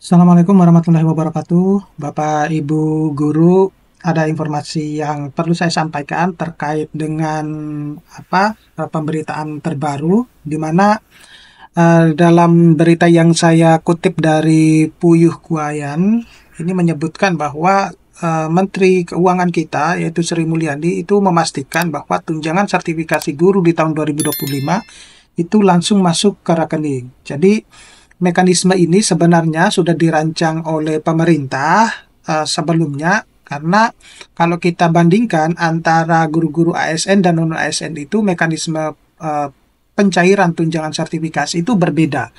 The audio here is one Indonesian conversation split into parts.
Assalamualaikum warahmatullahi wabarakatuh. Bapak Ibu guru, ada informasi yang perlu saya sampaikan terkait dengan pemberitaan terbaru di mana dalam berita yang saya kutip dari Puyuh Kuayan ini menyebutkan bahwa Menteri Keuangan kita yaitu Sri Mulyani itu memastikan bahwa tunjangan sertifikasi guru di tahun 2025 itu langsung masuk ke rekening. Jadi mekanisme ini sebenarnya sudah dirancang oleh pemerintah sebelumnya, karena kalau kita bandingkan antara guru-guru ASN dan non-ASN itu mekanisme pencairan tunjangan sertifikasi itu berbeda.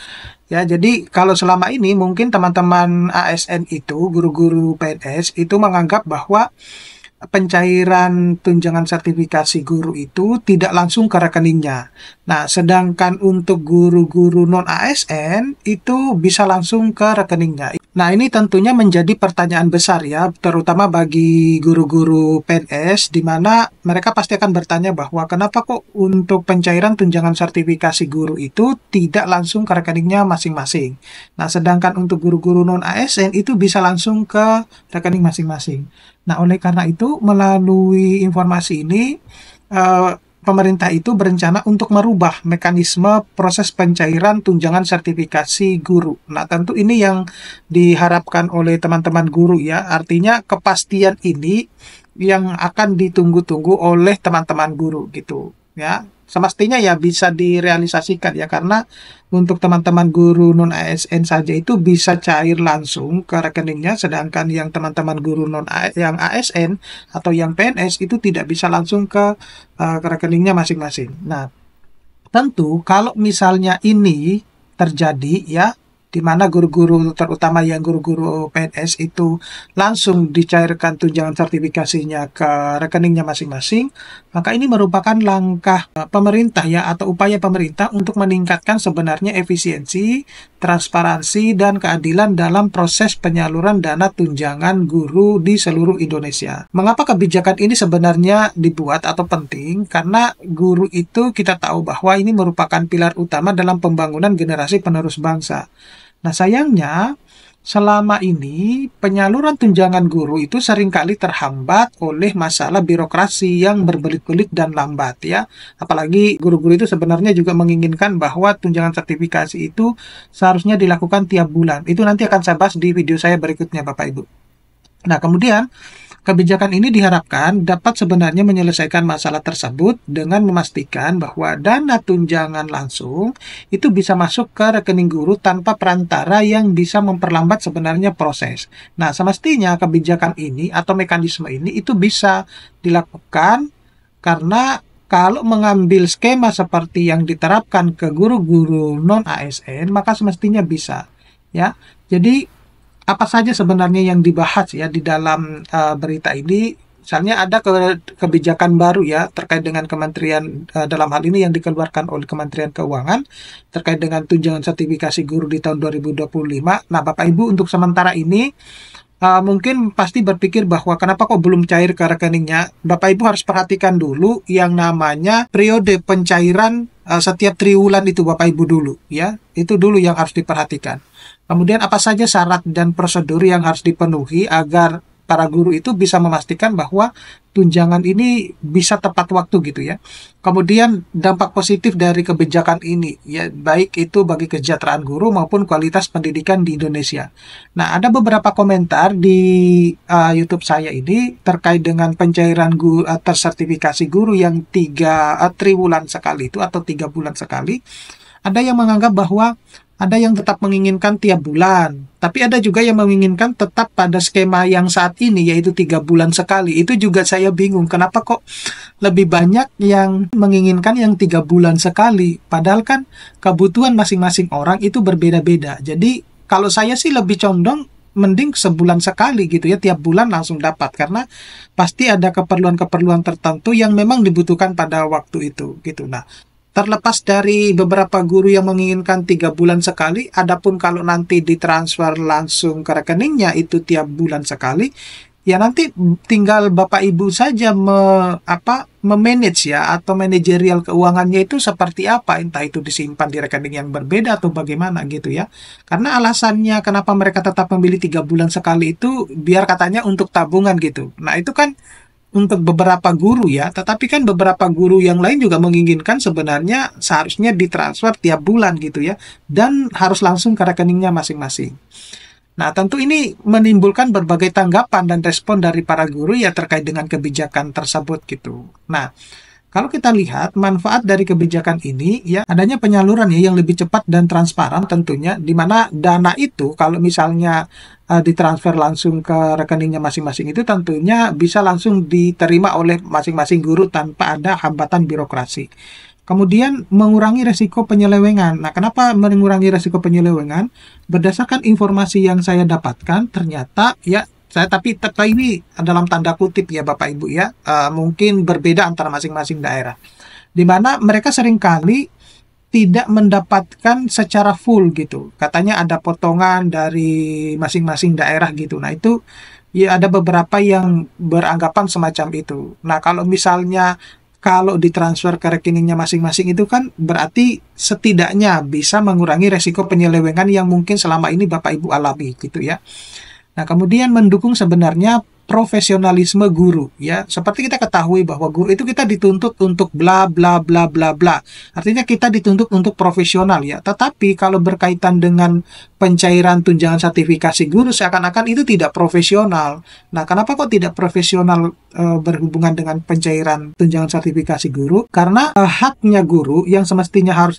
Ya, jadi kalau selama ini mungkin teman-teman ASN itu, guru-guru PNS itu menganggap bahwa pencairan tunjangan sertifikasi guru itu tidak langsung ke rekeningnya. Nah, sedangkan untuk guru-guru non-ASN itu bisa langsung ke rekeningnya. Nah, ini tentunya menjadi pertanyaan besar ya, terutama bagi guru-guru PNS, di mana mereka pasti akan bertanya bahwa kenapa kok untuk pencairan tunjangan sertifikasi guru itu tidak langsung ke rekeningnya masing-masing. Nah, sedangkan untuk guru-guru non-ASN itu bisa langsung ke rekening masing-masing. Nah, oleh karena itu, melalui informasi ini, pemerintah itu berencana untuk merubah mekanisme proses pencairan tunjangan sertifikasi guru. Nah, tentu ini yang diharapkan oleh teman-teman guru ya. Artinya kepastian ini yang akan ditunggu-tunggu oleh teman-teman guru gitu ya. Semestinya ya bisa direalisasikan ya, karena untuk teman-teman guru non ASN saja itu bisa cair langsung ke rekeningnya, sedangkan yang teman-teman guru yang ASN atau yang PNS itu tidak bisa langsung ke rekeningnya masing-masing. Nah, tentu kalau misalnya ini terjadi ya, di mana guru-guru terutama yang guru-guru PNS itu langsung dicairkan tunjangan sertifikasinya ke rekeningnya masing-masing, maka ini merupakan langkah pemerintah ya, atau upaya pemerintah untuk meningkatkan sebenarnya efisiensi, transparansi, dan keadilan dalam proses penyaluran dana tunjangan guru di seluruh Indonesia. Mengapa kebijakan ini sebenarnya dibuat atau penting? Karena guru itu kita tahu bahwa ini merupakan pilar utama dalam pembangunan generasi penerus bangsa. Nah, sayangnya selama ini penyaluran tunjangan guru itu seringkali terhambat oleh masalah birokrasi yang berbelit-belit dan lambat ya. Apalagi guru-guru itu sebenarnya juga menginginkan bahwa tunjangan sertifikasi itu seharusnya dilakukan tiap bulan. Itu nanti akan saya bahas di video saya berikutnya, Bapak Ibu. Nah, kemudian kebijakan ini diharapkan dapat sebenarnya menyelesaikan masalah tersebut dengan memastikan bahwa dana tunjangan langsung itu bisa masuk ke rekening guru tanpa perantara yang bisa memperlambat sebenarnya proses. Nah, semestinya kebijakan ini atau mekanisme ini itu bisa dilakukan karena kalau mengambil skema seperti yang diterapkan ke guru-guru non-ASN, maka semestinya bisa. Ya, jadi apa saja sebenarnya yang dibahas ya di dalam berita ini? Misalnya ada kebijakan baru ya terkait dengan kementerian, dalam hal ini yang dikeluarkan oleh Kementerian Keuangan terkait dengan tunjangan sertifikasi guru di tahun 2025. Nah, Bapak Ibu, untuk sementara ini mungkin pasti berpikir bahwa kenapa kok belum cair ke rekeningnya. Bapak Ibu harus perhatikan dulu yang namanya periode pencairan setiap triwulan itu, Bapak Ibu, dulu ya. Itu dulu yang harus diperhatikan. Kemudian apa saja syarat dan prosedur yang harus dipenuhi agar para guru itu bisa memastikan bahwa tunjangan ini bisa tepat waktu gitu ya. Kemudian dampak positif dari kebijakan ini ya, baik itu bagi kesejahteraan guru maupun kualitas pendidikan di Indonesia. Nah, ada beberapa komentar di YouTube saya ini terkait dengan pencairan guru tersertifikasi guru yang 3 triwulan sekali itu atau 3 bulan sekali. Ada yang menganggap bahwa ada yang tetap menginginkan tiap bulan, tapi ada juga yang menginginkan tetap pada skema yang saat ini, yaitu 3 bulan sekali. Itu juga saya bingung, kenapa kok lebih banyak yang menginginkan yang 3 bulan sekali, padahal kan kebutuhan masing-masing orang itu berbeda-beda. Jadi kalau saya sih lebih condong mending sebulan sekali gitu ya, tiap bulan langsung dapat, karena pasti ada keperluan-keperluan tertentu yang memang dibutuhkan pada waktu itu gitu. Nah, terlepas dari beberapa guru yang menginginkan 3 bulan sekali, adapun kalau nanti ditransfer langsung ke rekeningnya itu tiap bulan sekali, ya nanti tinggal Bapak Ibu saja memanage ya, atau manajerial keuangannya itu seperti apa, entah itu disimpan di rekening yang berbeda atau bagaimana gitu ya. Karena alasannya kenapa mereka tetap memilih 3 bulan sekali itu biar katanya untuk tabungan gitu. Nah itu kan untuk beberapa guru ya, tetapi kan beberapa guru yang lain juga menginginkan sebenarnya seharusnya ditransfer tiap bulan gitu ya, dan harus langsung ke rekeningnya masing-masing. Nah, tentu ini menimbulkan berbagai tanggapan dan respon dari para guru ya terkait dengan kebijakan tersebut gitu. Nah, kalau kita lihat manfaat dari kebijakan ini ya adanya penyaluran ya yang lebih cepat dan transparan tentunya, di mana dana itu kalau misalnya ditransfer langsung ke rekeningnya masing-masing itu tentunya bisa langsung diterima oleh masing-masing guru tanpa ada hambatan birokrasi. Kemudian mengurangi resiko penyelewengan. Nah, kenapa mengurangi resiko penyelewengan? Berdasarkan informasi yang saya dapatkan, ternyata ya tapi ini dalam tanda kutip ya Bapak Ibu ya, mungkin berbeda antara masing-masing daerah. Di mana mereka seringkali tidak mendapatkan secara full gitu. Katanya ada potongan dari masing-masing daerah gitu. Nah, itu ya ada beberapa yang beranggapan semacam itu. Nah, kalau ditransfer ke rekeningnya masing-masing itu kan berarti setidaknya bisa mengurangi resiko penyelewengan yang mungkin selama ini Bapak Ibu alami gitu ya. Nah, kemudian mendukung sebenarnya profesionalisme guru ya. Seperti kita ketahui bahwa guru itu kita dituntut untuk bla bla bla bla bla. Artinya kita dituntut untuk profesional ya. Tetapi kalau berkaitan dengan pencairan tunjangan sertifikasi guru seakan-akan itu tidak profesional. Nah, kenapa kok tidak profesional berhubungan dengan pencairan tunjangan sertifikasi guru? Karena haknya guru yang semestinya harus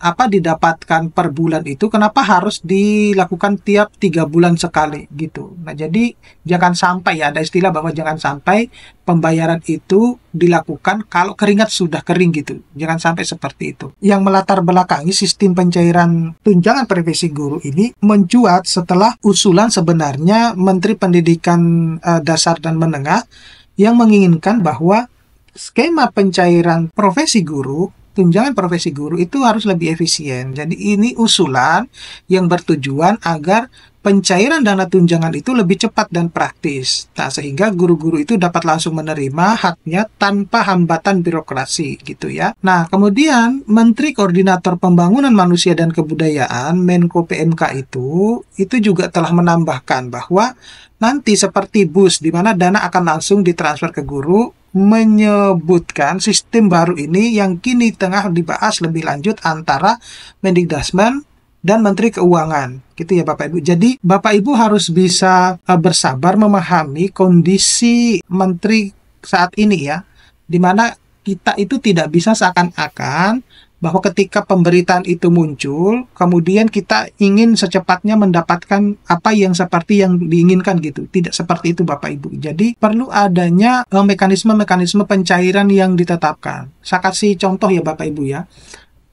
didapatkan per bulan itu kenapa harus dilakukan tiap 3 bulan sekali gitu. Nah, jadi jangan sampai ya, ada istilah bahwa jangan sampai pembayaran itu dilakukan kalau keringat sudah kering gitu. Jangan sampai seperti itu. Yang melatar belakangi sistem pencairan tunjangan profesi guru ini mencuat setelah usulan sebenarnya Menteri Pendidikan Dasar dan Menengah yang menginginkan bahwa skema pencairan profesi guru, tunjangan profesi guru itu harus lebih efisien. Jadi ini usulan yang bertujuan agar pencairan dana tunjangan itu lebih cepat dan praktis. Nah, sehingga guru-guru itu dapat langsung menerima haknya tanpa hambatan birokrasi gitu ya. Nah, kemudian Menteri Koordinator Pembangunan Manusia dan Kebudayaan Menko PMK itu juga telah menambahkan bahwa nanti seperti BUS di mana dana akan langsung ditransfer ke guru, menyebutkan sistem baru ini yang kini tengah dibahas lebih lanjut antara Mendikbudrismen dan Menteri Keuangan. Gitu ya Bapak Ibu. Jadi Bapak Ibu harus bisa bersabar memahami kondisi menteri saat ini ya, di mana kita itu tidak bisa seakan-akan bahwa ketika pemberitaan itu muncul, kemudian kita ingin secepatnya mendapatkan apa yang seperti yang diinginkan gitu. Tidak seperti itu Bapak Ibu. Jadi perlu adanya mekanisme-mekanisme pencairan yang ditetapkan. Saya kasih contoh ya Bapak Ibu ya.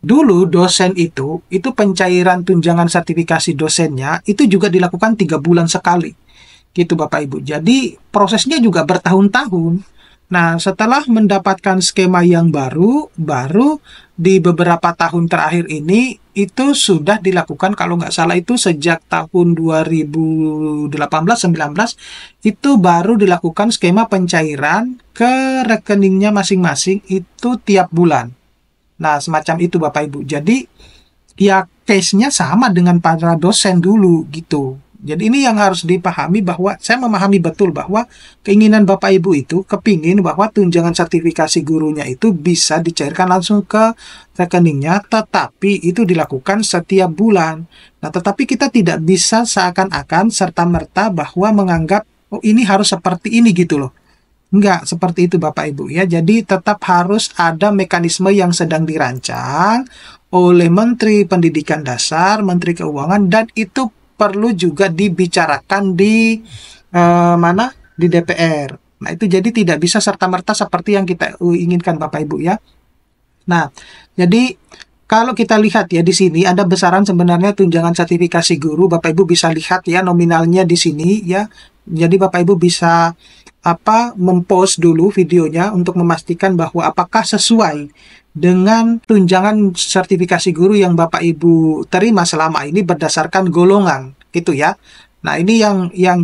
Dulu dosen itu pencairan tunjangan sertifikasi dosennya itu juga dilakukan 3 bulan sekali. Gitu Bapak Ibu. Jadi prosesnya juga bertahun-tahun. Nah, setelah mendapatkan skema yang baru di beberapa tahun terakhir ini itu sudah dilakukan, kalau nggak salah itu sejak tahun 2018-19 itu baru dilakukan skema pencairan ke rekeningnya masing-masing itu tiap bulan. Nah, semacam itu Bapak Ibu. Jadi ya case-nya sama dengan para dosen dulu gitu. Jadi ini yang harus dipahami, bahwa saya memahami betul bahwa keinginan Bapak Ibu itu kepingin bahwa tunjangan sertifikasi gurunya itu bisa dicairkan langsung ke rekeningnya, tetapi itu dilakukan setiap bulan. Nah, tetapi kita tidak bisa seakan-akan serta-merta bahwa menganggap, oh ini harus seperti ini gitu loh. Enggak, seperti itu Bapak Ibu ya. Jadi tetap harus ada mekanisme yang sedang dirancang oleh Menteri Pendidikan Dasar, Menteri Keuangan, dan itu perlu juga dibicarakan di di DPR. Nah, itu jadi tidak bisa serta-merta seperti yang kita inginkan Bapak Ibu ya. Nah, jadi kalau kita lihat ya di sini ada besaran sebenarnya tunjangan sertifikasi guru. Bapak Ibu bisa lihat ya nominalnya di sini ya. Jadi Bapak Ibu bisa mempost dulu videonya untuk memastikan bahwa apakah sesuai dengan tunjangan sertifikasi guru yang Bapak Ibu terima selama ini berdasarkan golongan gitu ya. Nah, ini yang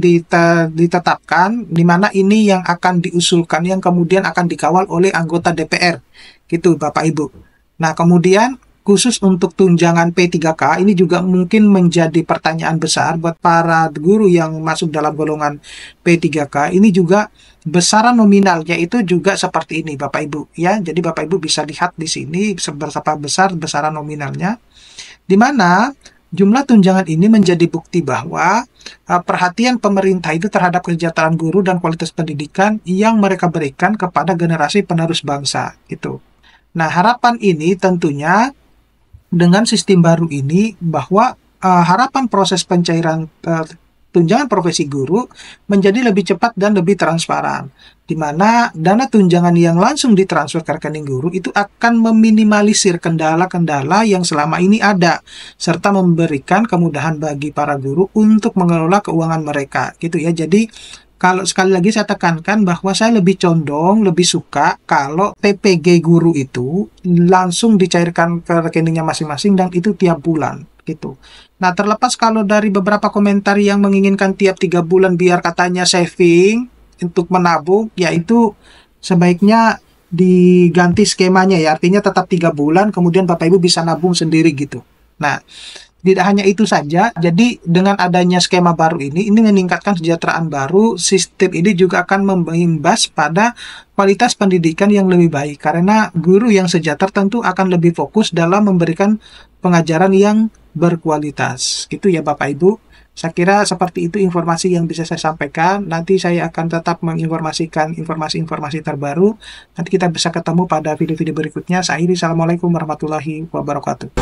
ditetapkan, di mana ini yang akan diusulkan, yang kemudian akan dikawal oleh anggota DPR, gitu Bapak Ibu. Nah, kemudian khusus untuk tunjangan P3K ini juga mungkin menjadi pertanyaan besar buat para guru yang masuk dalam golongan P3K. Ini juga besaran nominalnya itu juga seperti ini Bapak Ibu ya. Jadi Bapak Ibu bisa lihat di sini seberapa besar besaran nominalnya, di mana jumlah tunjangan ini menjadi bukti bahwa perhatian pemerintah itu terhadap kesejahteraan guru dan kualitas pendidikan yang mereka berikan kepada generasi penerus bangsa gitu. Nah, harapan ini tentunya dengan sistem baru ini bahwa harapan proses pencairan tunjangan profesi guru menjadi lebih cepat dan lebih transparan, di mana dana tunjangan yang langsung ditransfer ke rekening guru itu akan meminimalisir kendala-kendala yang selama ini ada, serta memberikan kemudahan bagi para guru untuk mengelola keuangan mereka, gitu ya. Jadi, kalau sekali lagi saya tekankan bahwa saya lebih condong, lebih suka kalau PPG guru itu langsung dicairkan ke rekeningnya masing-masing dan itu tiap bulan gitu. Nah, terlepas kalau dari beberapa komentar yang menginginkan tiap 3 bulan biar katanya saving untuk menabung, yaitu sebaiknya diganti skemanya ya, artinya tetap 3 bulan, kemudian Bapak Ibu bisa nabung sendiri gitu. Nah, tidak hanya itu saja, jadi dengan adanya skema baru ini meningkatkan kesejahteraan baru, sistem ini juga akan mengimbas pada kualitas pendidikan yang lebih baik, karena guru yang sejahtera tentu akan lebih fokus dalam memberikan pengajaran yang berkualitas. Gitu ya Bapak Ibu. Saya kira seperti itu informasi yang bisa saya sampaikan. Nanti saya akan tetap menginformasikan informasi-informasi terbaru. Nanti kita bisa ketemu pada video-video berikutnya. Saya akhiri, Assalamualaikum warahmatullahi wabarakatuh.